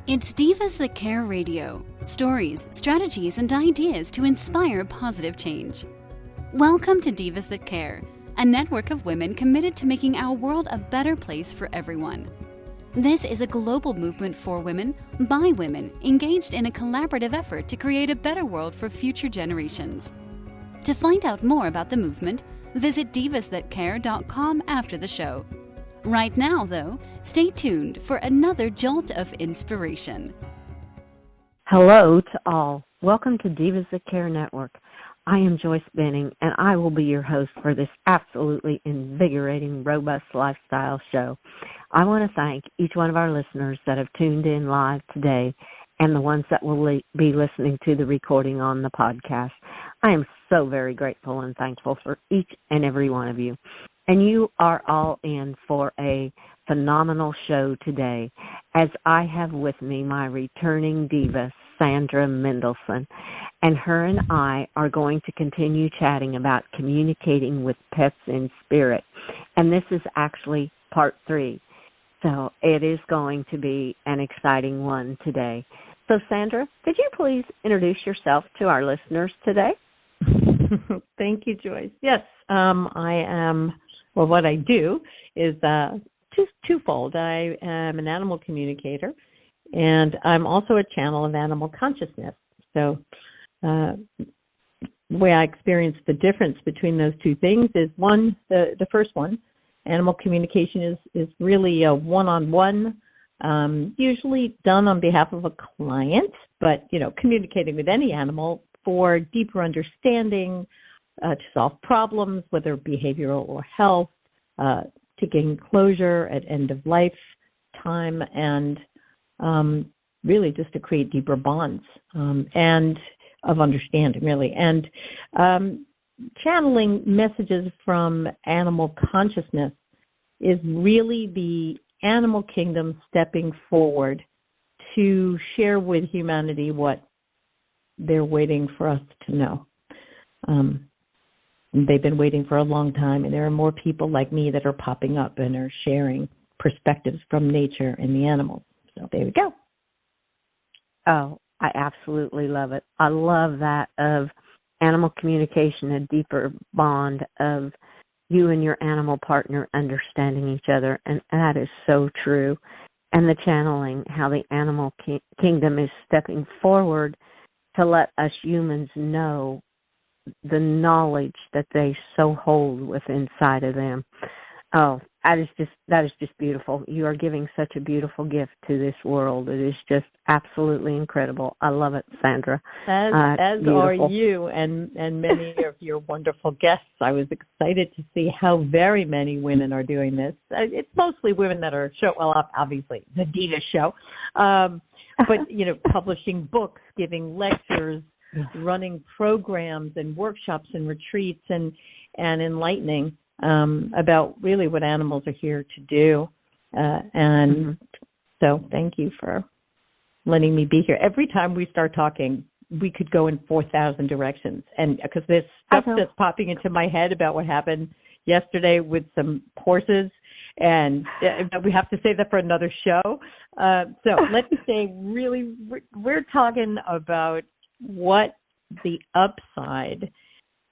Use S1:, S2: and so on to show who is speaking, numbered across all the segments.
S1: It's Divas That Care Radio. Stories, strategies, and ideas to inspire positive change. Welcome to Divas That Care, a network of women committed to making our world a better place for everyone. This is a global movement for women, by women, engaged in a collaborative effort to create a better world for future generations. To find out more about the movement, visit divasthatcare.com after the show. Right now, though, stay tuned for another jolt of inspiration.
S2: Hello to all. Welcome to Divas That Care Network. I am Joyce Benning, and I will be your host for this absolutely invigorating, robust lifestyle show. I want to thank each one of our listeners that have tuned in live today and the ones that will be listening to the recording on the podcast. I am so very grateful and thankful for each and every one of you. And you are all in for a phenomenal show today, as I have with me my returning diva, Sandra Mendelson, and her and I are going to continue chatting about communicating with pets in spirit. And this is actually part 3, so it is going to be an exciting one today. So, Sandra, could you please introduce yourself to our listeners today?
S3: Thank you, Joyce. Yes, I am. Well, what I do is twofold. I am an animal communicator, and I'm also a channel of animal consciousness. So the way I experience the difference between those two things is, one, the first one, animal communication is really a one-on-one, usually done on behalf of a client, but, communicating with any animal for deeper understanding, to solve problems, whether behavioral or health, to gain closure at end of life time, and really just to create deeper bonds and of understanding, really. And channeling messages from animal consciousness is really the animal kingdom stepping forward to share with humanity what they're waiting for us to know. They've been waiting for a long time, and there are more people like me that are popping up and are sharing perspectives from nature and the animals. So there we go.
S2: Oh, I absolutely love it. I love that of animal communication, a deeper bond of you and your animal partner understanding each other, and that is so true. And the channeling, how the animal kingdom is stepping forward to let us humans know the knowledge that they so hold within inside of them. Oh, that is just beautiful. You are giving such a beautiful gift to this world. It is just absolutely incredible. I love it, Sandra.
S3: As are you and many of your wonderful guests. I was excited to see how very many women are doing this. It's mostly women that are obviously the Diva show, but publishing books, giving lectures, running programs and workshops and retreats and enlightening about really what animals are here to do. So thank you for letting me be here. Every time we start talking, we could go in 4,000 directions. And because there's stuff that's popping into my head about what happened yesterday with some horses, and we have to save that for another show. So let's say really we're talking about what the upside,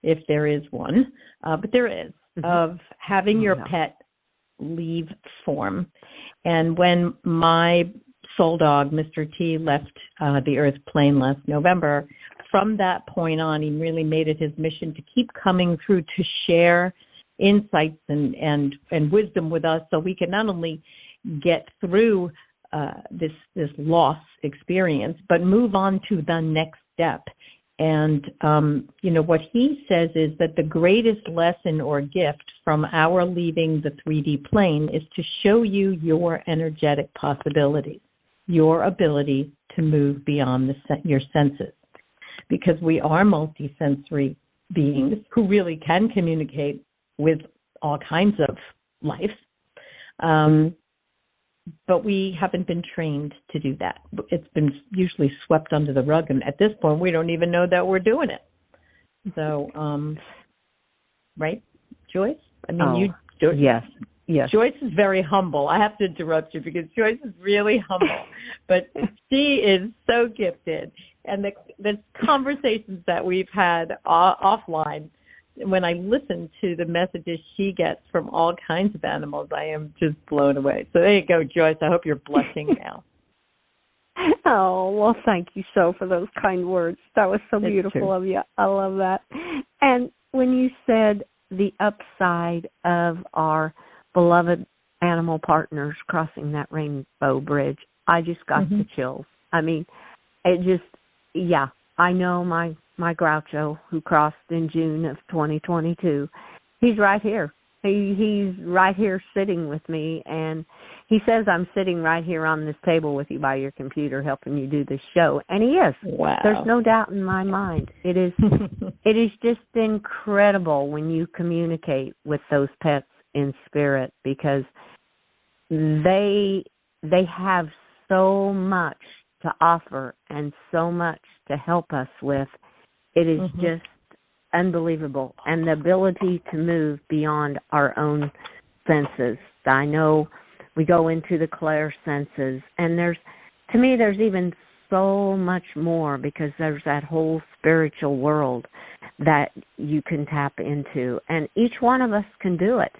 S3: if there is one, but there is, of having your pet leave form. And when my soul dog, Mr. T, left the earth plane last November, from that point on, he really made it his mission to keep coming through to share insights and wisdom with us, so we can not only get through this loss experience, but move on to the next step. And, what he says is that the greatest lesson or gift from our leaving the 3D plane is to show you your energetic possibilities, your ability to move beyond your senses, because we are multisensory beings who really can communicate with all kinds of life. But we haven't been trained to do that. It's been usually swept under the rug, and at this point, we don't even know that we're doing it. So, right, Joyce? I mean,
S2: Yes.
S3: Joyce is very humble. I have to interrupt you because Joyce is really humble. But she is so gifted. And the conversations that we've had offline, when I listen to the messages she gets from all kinds of animals, I am just blown away. So there you go, Joyce. I hope you're blushing now.
S2: Oh, well, thank you so for those kind words. That was so beautiful of you. I love that. And when you said the upside of our beloved animal partners crossing that rainbow bridge, I just got the chills. I mean, it just, yeah, I know my Groucho who crossed in June of 2022. He's right here. He's right here sitting with me, and he says I'm sitting right here on this table with you by your computer helping you do this show, and he is.
S3: Wow.
S2: There's no doubt in my mind. It is it is just incredible when you communicate with those pets in spirit, because they have so much to offer and so much to help us with. It is just unbelievable. And the ability to move beyond our own senses. I know we go into the clair senses, and to me, there's even so much more, because there's that whole spiritual world that you can tap into. And each one of us can do it.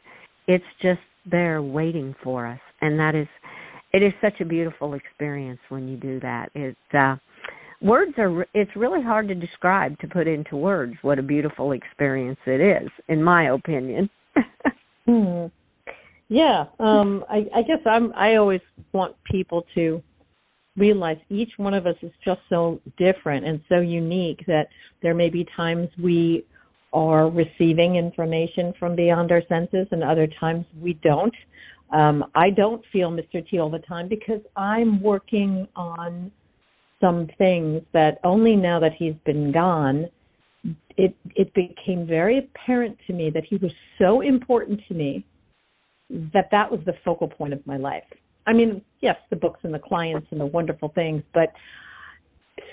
S2: It's just there waiting for us. And it is such a beautiful experience when you do that. It's really hard to describe, to put into words what a beautiful experience it is, in my opinion.
S3: Yeah. I guess I always want people to realize each one of us is just so different and so unique that there may be times we are receiving information from beyond our senses and other times we don't. I don't feel Mr. T all the time because I'm working on some things that only now that he's been gone, it became very apparent to me that he was so important to me that was the focal point of my life. I mean, yes, the books and the clients and the wonderful things, but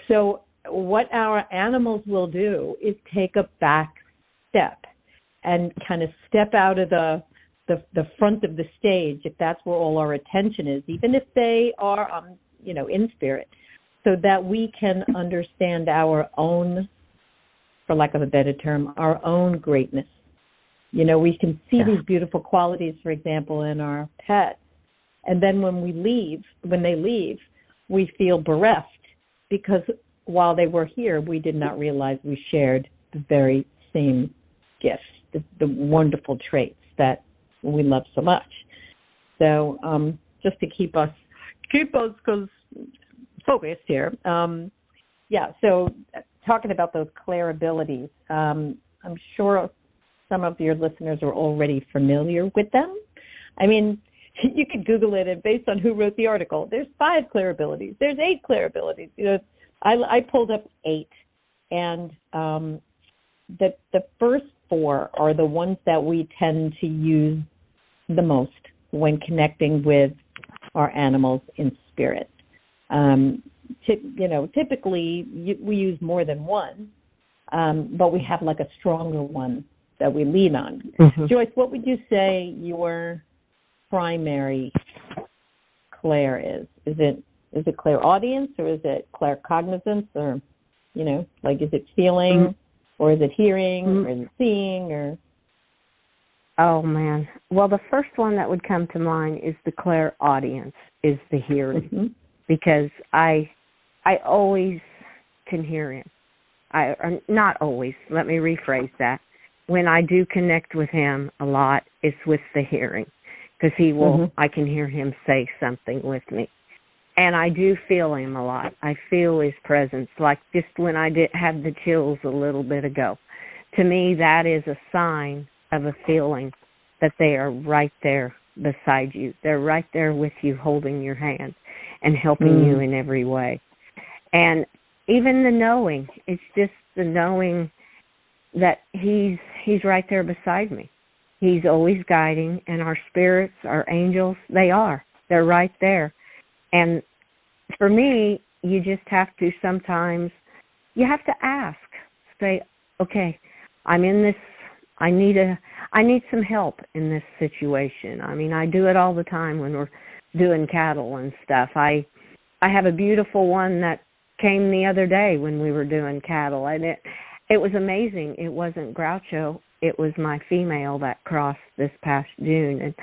S3: so what our animals will do is take a back step and kind of step out of the front of the stage, if that's where all our attention is, even if they are, in spirit, so that we can understand our own, for lack of a better term, our own greatness. We can see these beautiful qualities, for example, in our pets. And then when they leave, we feel bereft because while they were here, we did not realize we shared the very same gifts, the wonderful traits that we love so much. So just to keep us focused here. So talking about those clair abilities, I'm sure some of your listeners are already familiar with them. I mean, you could Google it, and based on who wrote the article, there's 5 clair abilities. There's 8 clair abilities. I pulled up 8, and the first 4 are the ones that we tend to use the most when connecting with our animals in spirit. Typically we use more than one, but we have like a stronger one that we lean on. Joyce, what would you say your primary clair is? Is it clairaudience, or is it claircognizance, or is it feeling, or is it hearing, or is it seeing, or?
S2: Oh man! Well, the first one that would come to mind is the clairaudience, is the hearing, because I always can hear him. Not always. Let me rephrase that. When I do connect with him a lot, it's with the hearing, because he will. I can hear him say something with me, and I do feel him a lot. I feel his presence, like just when I had the chills a little bit ago. To me, that is a sign of a feeling that they are right there beside you. They're right there with you, holding your hand and helping you in every way. And even the knowing, it's just the knowing that he's right there beside me. He's always guiding, and our spirits, our angels, they're right there. And for me, you just have to sometimes, you have to ask, say, okay, I'm in this, I need some help in this situation. I mean, I do it all the time when we're doing cattle and stuff. I I have a beautiful one that came the other day when we were doing cattle, and it was amazing. It wasn't Groucho. It was my female that crossed this past June, and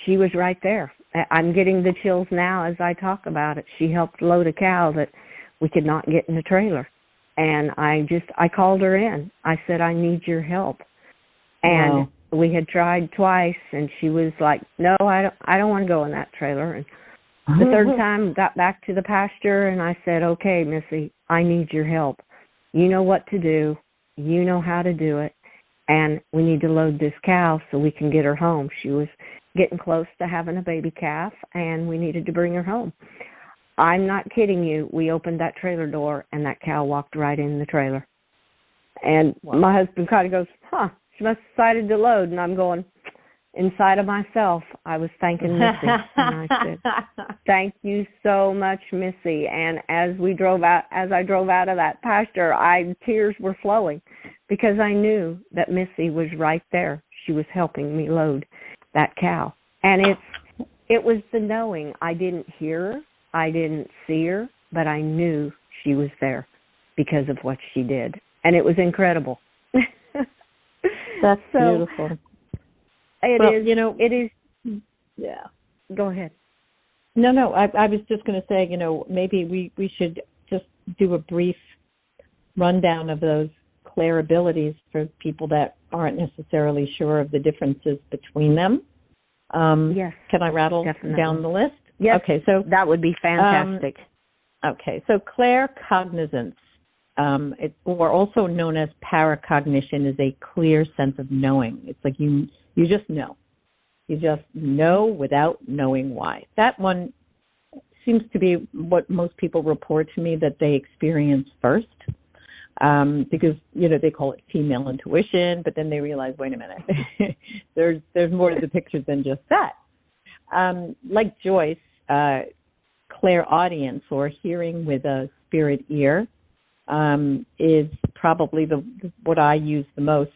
S2: she was right there. I'm getting the chills now as I talk about it. She helped load a cow that we could not get in the trailer, and I called her in. I said, I need your help. And we had tried twice, and she was like, no, I don't want to go in that trailer. And the third time, got back to the pasture, and I said, okay, Missy, I need your help. You know what to do. You know how to do it. And we need to load this cow so we can get her home. She was getting close to having a baby calf, and we needed to bring her home. I'm not kidding you. We opened that trailer door, and that cow walked right in the trailer. And my husband kind of goes, she must have decided to load. And I'm going, inside of myself, I was thanking Missy. And I said, thank you so much, Missy. And as I drove out of that pasture, tears were flowing because I knew that Missy was right there. She was helping me load that cow. And it was the knowing. I didn't hear her. I didn't see her, but I knew she was there because of what she did. And it was incredible.
S3: That's beautiful.
S2: It is.
S3: Yeah.
S2: Go ahead.
S3: No, I was just going to say, maybe we should just do a brief rundown of those Claire abilities for people that aren't necessarily sure of the differences between them.
S2: Yes.
S3: Can I rattle
S2: definitely.
S3: down the list?
S2: Yes.
S3: Okay, so
S2: that would be fantastic.
S3: Okay, so claircognizance, or also known as paracognition, is a clear sense of knowing. It's like you just know. You just know without knowing why. That one seems to be what most people report to me that they experience first, because they call it female intuition, but then they realize, wait a minute, there's more to the picture than just that. Like Joyce, clairaudience, or hearing with a spirit ear, is probably what I use the most.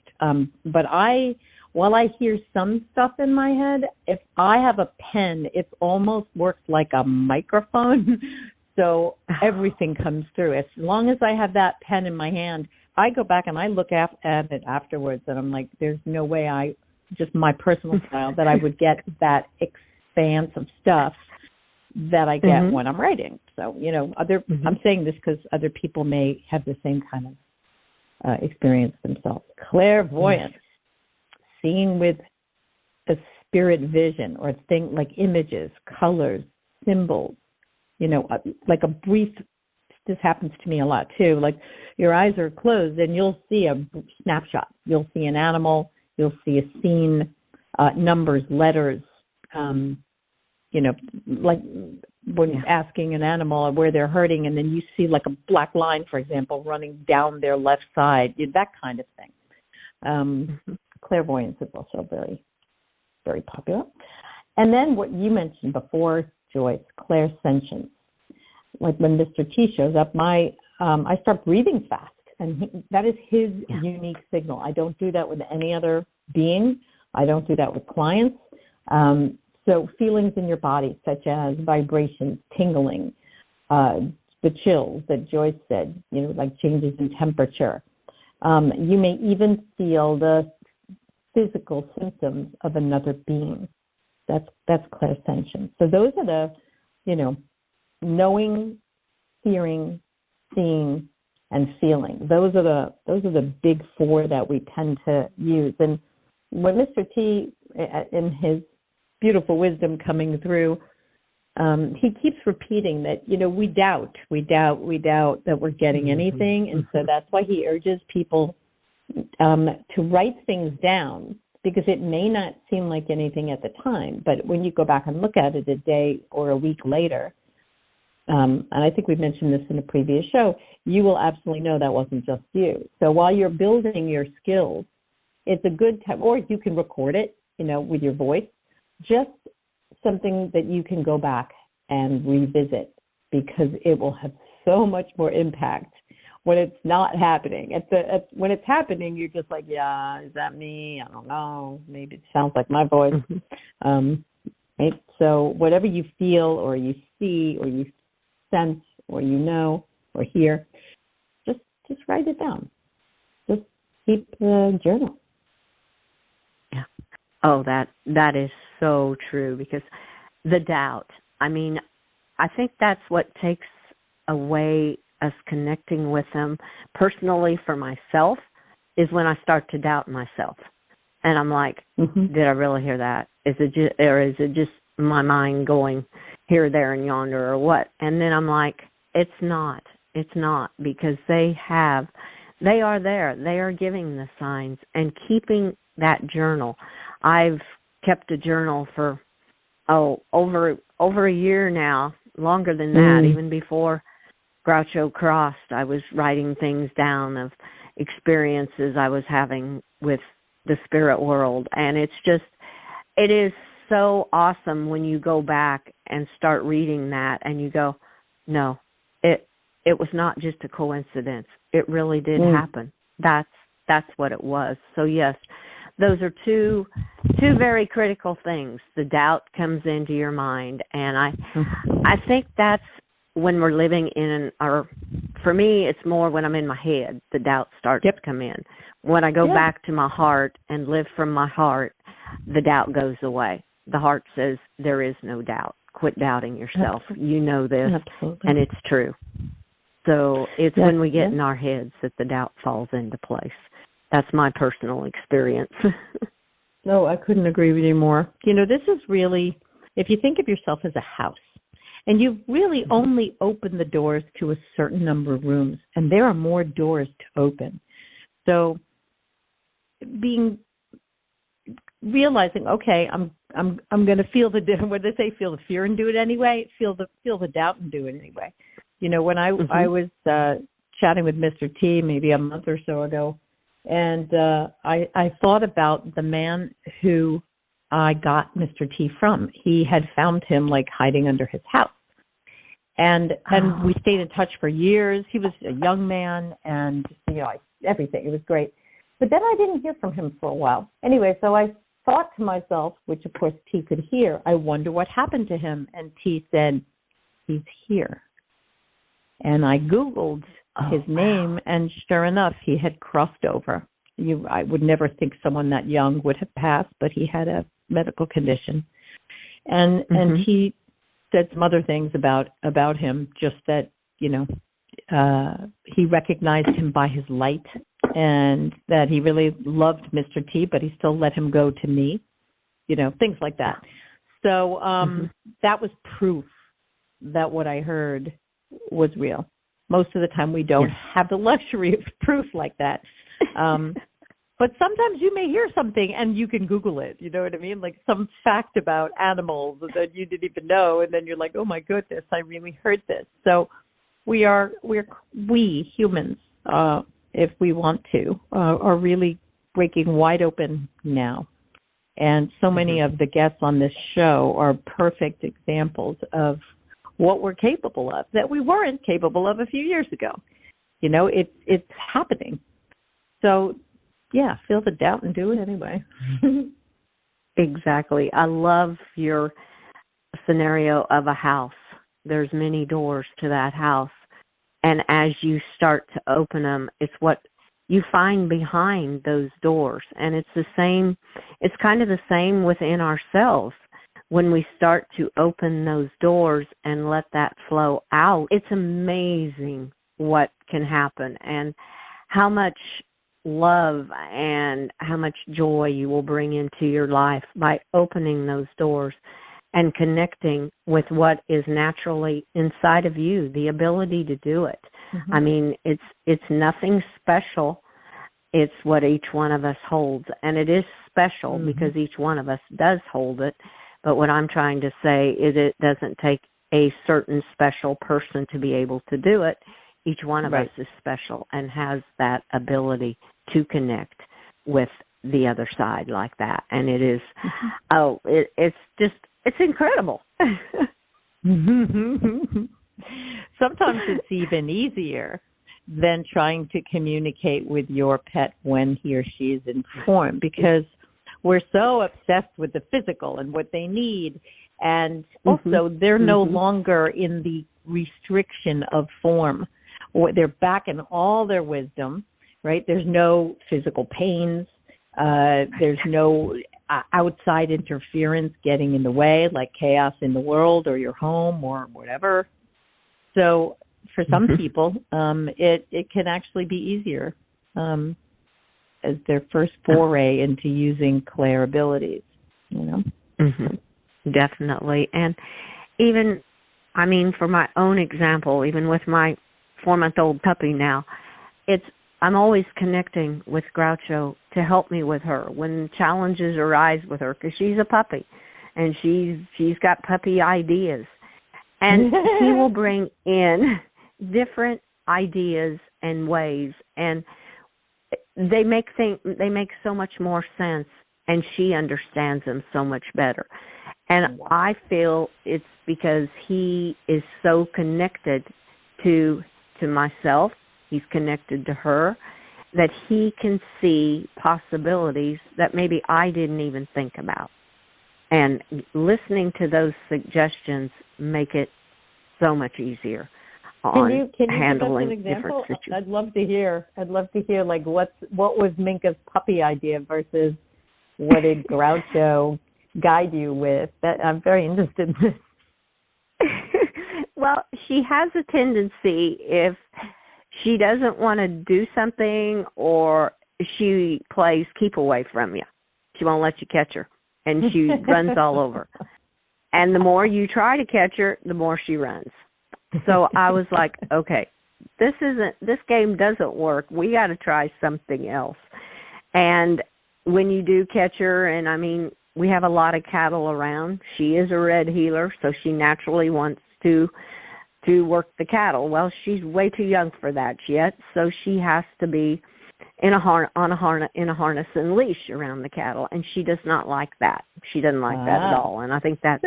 S3: But while I hear some stuff in my head, if I have a pen, it almost works like a microphone. So everything comes through. As long as I have that pen in my hand, I go back and I look at it afterwards, and I'm like, there's no way just my personal style, that I would get that expanse of stuff that I get when I'm writing. So, I'm saying this because other people may have the same kind of experience themselves. Clairvoyance, seeing with a spirit vision, or thing like images, colors, symbols, like a brief, this happens to me a lot too, like your eyes are closed and you'll see a snapshot. You'll see an animal, you'll see a scene, numbers, letters, like when asking an animal where they're hurting, and then you see like a black line, for example, running down their left side, that kind of thing. Clairvoyance is also very, very popular. And then what you mentioned before, Joyce, clairsentience. Like when Mr. T shows up, I start breathing fast, and that is his unique signal. I don't do that with any other being. I don't do that with clients. So feelings in your body, such as vibrations, tingling, the chills that Joyce said, like changes in temperature. You may even feel the physical symptoms of another being. That's clairsentience. So those are the, knowing, hearing, seeing, and feeling. Those are the big four that we tend to use. And when Mr. T, in his beautiful wisdom coming through, he keeps repeating that, we doubt that we're getting anything. And so that's why he urges people to write things down, because it may not seem like anything at the time, but when you go back and look at it a day or a week later, and I think we've mentioned this in a previous show, you will absolutely know that wasn't just you. So while you're building your skills, it's a good time, or you can record it, with your voice, just something that you can go back and revisit, because it will have so much more impact when it's not happening. When it's happening, you're just like, yeah, is that me? I don't know. Maybe it sounds like my voice. Right? So whatever you feel or you see or you sense or or hear, just write it down. Just keep the journal.
S2: Yeah. Oh, that is so true, because the doubt, I mean, I think that's what takes away us connecting with them. Personally, for myself, is when I start to doubt myself. And I'm like, did I really hear that? Is it just my mind going here, there, and yonder, or what? And then I'm like, it's not, because they are there. They are giving the signs and keeping that journal. I've kept a journal for, over a year now, longer than that. Even before Groucho crossed, I was writing things down of experiences I was having with the spirit world. And it is so awesome when you go back and start reading that and you go, no, it was not just a coincidence. It really did happen. That's what it was. So yes, those are two very critical things. The doubt comes into your mind, and I think that's when we're living for me, it's more when I'm in my head, the doubt starts to come in. When I go back to my heart and live from my heart, the doubt goes away. The heart says there is no doubt. Quit doubting yourself. Absolutely. You know this, and it's true. So it's when we get in our heads that the doubt falls into place. That's my personal experience.
S3: No, I couldn't agree with you more. This is really, if you think of yourself as a house, and you've really only opened the doors to a certain number of rooms, and there are more doors to open. So realizing, okay, I'm going to feel what they say, feel the fear and do it anyway, feel the doubt and do it anyway. When I was chatting with Mr. T maybe a month or so ago, and I thought about the man who I got Mr. T from. He had found him like hiding under his house. And we stayed in touch for years. He was a young man, and everything. It was great. But then I didn't hear from him for a while. Anyway, so I thought to myself, which of course T could hear, I wonder what happened to him. And T said, he's here. And I Googled his name, and sure enough, he had crossed over. I would never think someone that young would have passed, but he had a medical condition. And he said some other things about him, just that, he recognized him by his light, and that he really loved Mr. T, but he still let him go to me, things like that. So that was proof that what I heard was real. Most of the time we don't have the luxury of proof like that. But sometimes you may hear something and you can Google it, you know what I mean? Like some fact about animals that you didn't even know, and then you're like, oh my goodness, I really heard this. So we humans, if we want to, are really breaking wide open now. And so many of the guests on this show are perfect examples of what we're capable of that we weren't capable of a few years ago. It's happening. So, feel the doubt and do it anyway.
S2: Exactly. I love your scenario of a house. There's many doors to that house. And as you start to open them, it's what you find behind those doors. And it's kind of the same within ourselves. When we start to open those doors and let that flow out, it's amazing what can happen and how much love and how much joy you will bring into your life by opening those doors and connecting with what is naturally inside of you, the ability to do it. I mean, it's nothing special. It's what each one of us holds, and it is special because each one of us does hold it. But what I'm trying to say is it doesn't take a certain special person to be able to do it. Each one of us is special and has that ability to connect with the other side like that. And it is, it's incredible.
S3: Sometimes it's even easier than trying to communicate with your pet when he or she is informed, because we're so obsessed with the physical and what they need. And also they're no longer in the restriction of form. Or they're back in all their wisdom, right? There's no physical pains. There's no outside interference getting in the way, like chaos in the world or your home or whatever. So for some people, it can actually be easier as their first foray into using clair abilities, you know?
S2: Definitely. And even, I mean, for my own example, even with my 4-month-old puppy now, I'm always connecting with Groucho to help me with her when challenges arise with her, because she's a puppy and she's got puppy ideas, and he will bring in different ideas and ways, and they make so much more sense, and she understands them so much better. And I feel it's because he is so connected to myself, he's connected to her, that he can see possibilities that maybe I didn't even think about. And listening to those suggestions make it so much easier on handling different situations.
S3: I'd love to hear like what was Minka's puppy idea versus what did Groucho guide you with? That I'm very interested in this.
S2: Well, she has a tendency, if she doesn't want to do something or she plays keep away from you, she won't let you catch her, and she runs all over. And the more you try to catch her, the more she runs. So I was like, okay, this game doesn't work. We got to try something else. And when you do catch her, and I mean, we have a lot of cattle around. She is a red heeler, so she naturally wants to work the cattle. Well, she's way too young for that yet, so she has to be in a harness and leash around the cattle, and she does not like that. She doesn't like that at all, and I think that's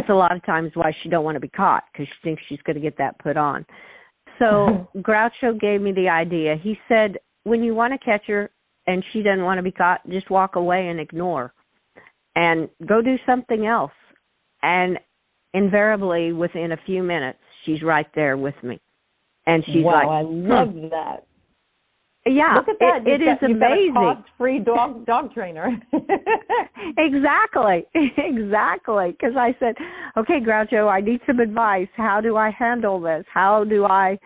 S2: a lot of times why she don't want to be caught, because she thinks she's going to get that put on. So Groucho gave me the idea. He said, when you want to catch her and she doesn't want to be caught, just walk away and ignore, and go do something else. And invariably, within a few minutes, she's right there with me. And she's like,
S3: I love that.
S2: Yeah,
S3: look at that.
S2: It is amazing.
S3: Got a cost-free dog trainer.
S2: Exactly. Because I said, okay, Groucho, I need some advice. How do I handle this? How do I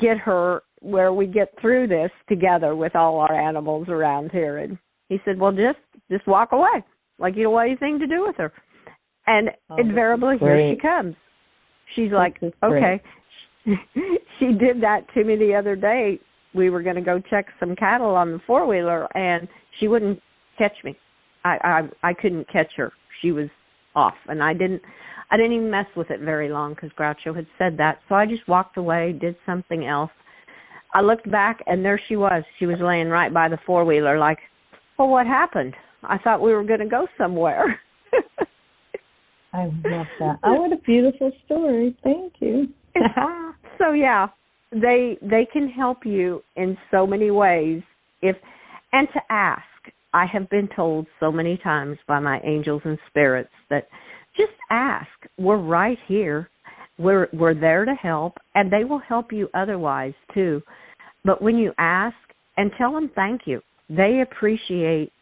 S2: get her where we get through this together with all our animals around here? And he said, well, just walk away, like you don't want anything to do with her. And invariably, here she comes. She's like, okay. She did that to me the other day. We were going to go check some cattle on the 4-wheeler, and she wouldn't catch me. I couldn't catch her. She was off, and I didn't even mess with it very long because Groucho had said that. So I just walked away, did something else. I looked back, and there she was. She was laying right by the 4-wheeler like, well, what happened? I thought we were going to go somewhere.
S3: I love that. Oh, what a beautiful story. Thank you.
S2: So, yeah. They can help you in so many ways. And to ask. I have been told so many times by my angels and spirits that just ask. We're right here. We're there to help, and they will help you otherwise too. But when you ask, and tell them thank you, they appreciate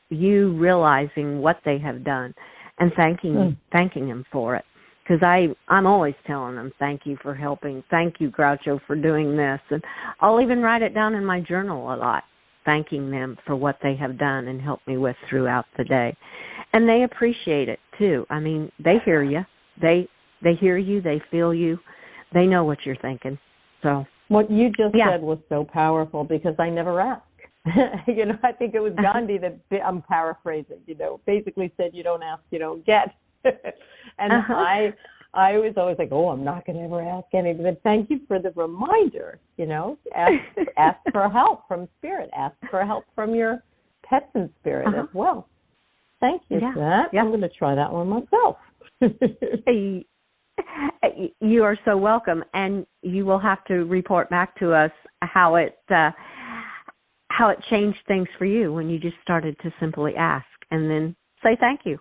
S2: you realizing what they have done and thanking them for it. Because I'm always telling them, thank you for helping. Thank you, Groucho, for doing this. And I'll even write it down in my journal a lot, thanking them for what they have done and helped me with throughout the day. And they appreciate it, too. I mean, they hear you. They hear you. They feel you. They know what you're thinking. So
S3: what you just said was so powerful because I never ask. I think it was Gandhi that, I'm paraphrasing, basically said you don't ask, you don't get. And I was always like, I'm not going to ever ask anything. But thank you for the reminder, ask for help from spirit. Ask for help from your pets in spirit as well. Thank you for that. Yeah. I'm going to try that one myself.
S2: You are so welcome. And you will have to report back to us how it changed things for you when you just started to simply ask and then say thank you.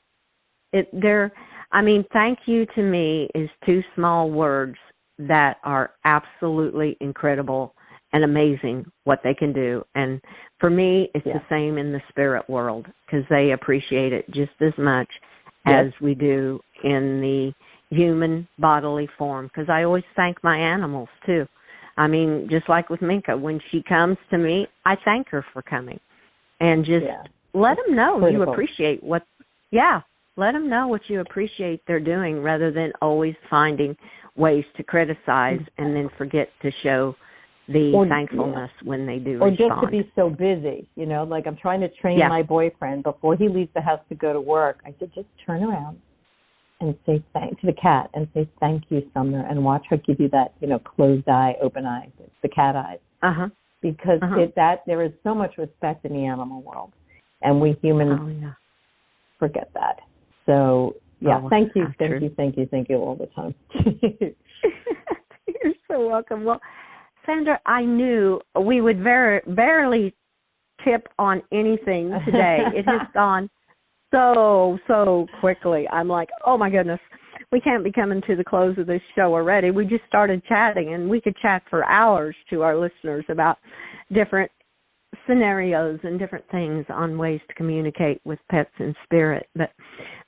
S2: Thank you to me is two small words that are absolutely incredible and amazing what they can do. And for me, it's the same in the spirit world, because they appreciate it just as much as we do in the human bodily form, because I always thank my animals too. I mean, just like with Minka, when she comes to me, I thank her for coming. And just let them know you appreciate let them know what you appreciate they're doing, rather than always finding ways to criticize and then forget to show the thankfulness when they do respond.
S3: Or just to be so busy, like I'm trying to train my boyfriend before he leaves the house to go to work. I said, just turn around and say thank to the cat and say thank you, Sumner, and watch her give you that, closed eye, open eye, the cat eyes. Because there is so much respect in the animal world, and we humans forget that. So thank you all the time.
S2: You're so welcome. Well, Sandra, I knew we would barely tip on anything today. It has gone so quickly. I'm like, oh my goodness, we can't be coming to the close of this show already. We just started chatting, and we could chat for hours to our listeners about different scenarios and different things on ways to communicate with pets in spirit. But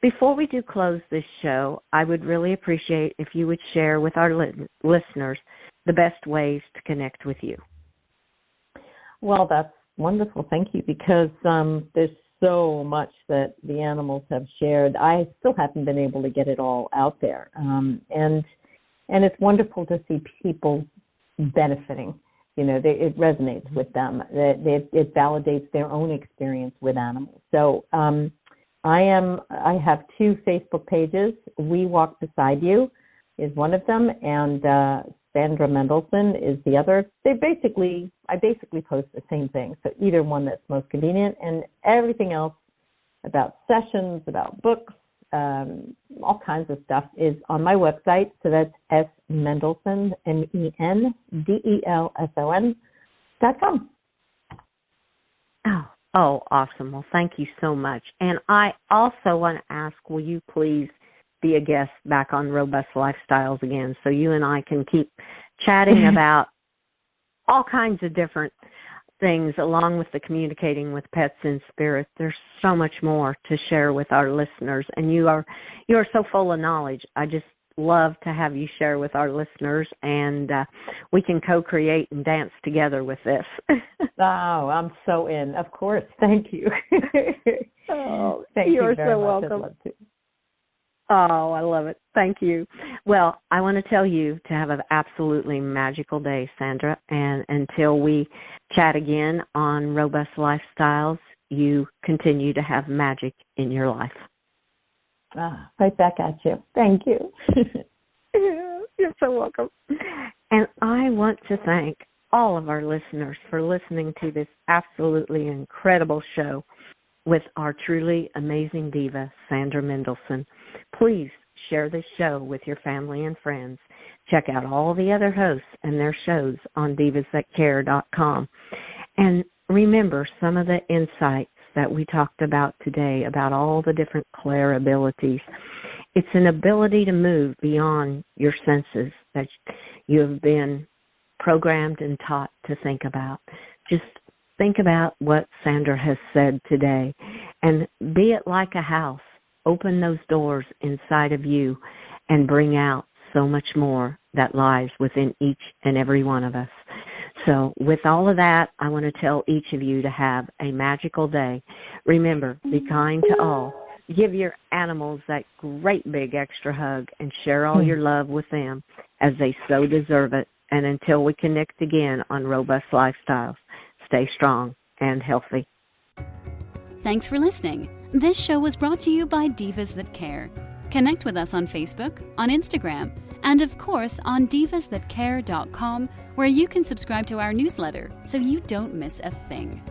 S2: before we do close this show, I would really appreciate if you would share with our listeners the best ways to connect with you.
S3: Well, that's wonderful. Thank you, because there's so much that the animals have shared. I still haven't been able to get it all out there. And it's wonderful to see people benefiting. It resonates with them. It validates their own experience with animals. So I have 2 Facebook pages. We Walk Beside You is one of them, and Sandra Mendelson is the other. I basically post the same thing, so either one that's most convenient, and everything else about sessions, about books, all kinds of stuff is on my website. So that's smendelson, mendelson.com.
S2: Oh, awesome. Well, thank you so much. And I also want to ask, will you please be a guest back on Robust Lifestyles again, so you and I can keep chatting about all kinds of different things, along with the communicating with pets in spirit. There's so much more to share with our listeners, and you are so full of knowledge. I just love to have you share with our listeners, and we can co-create and dance together with this.
S3: Oh, I'm so in. Of course. Thank you. Thank
S2: you
S3: you
S2: are
S3: very
S2: so
S3: much.
S2: welcome. Oh, I love it. Thank you. Well, I want to tell you to have an absolutely magical day, Sandra. And until we chat again on Robust Lifestyles, you continue to have magic in your life.
S3: Right back at you. Thank you.
S2: You're so welcome. And I want to thank all of our listeners for listening to this absolutely incredible show with our truly amazing diva, Sandra Mendelson. Please share this show with your family and friends. Check out all the other hosts and their shows on divasthatcare.com. And remember some of the insights that we talked about today, about all the different clair abilities. It's an ability to move beyond your senses that you have been programmed and taught to think about. Just think about what Sandra has said today, and be it like a house. Open those doors inside of you and bring out so much more that lies within each and every one of us. So with all of that, I want to tell each of you to have a magical day. Remember, be kind to all. Give your animals that great big extra hug and share all your love with them, as they so deserve it. And until we connect again on Robust Lifestyles, stay strong and healthy.
S1: Thanks for listening. This show was brought to you by Divas That Care. Connect with us on Facebook, on Instagram, and of course on divasthatcare.com, where you can subscribe to our newsletter so you don't miss a thing.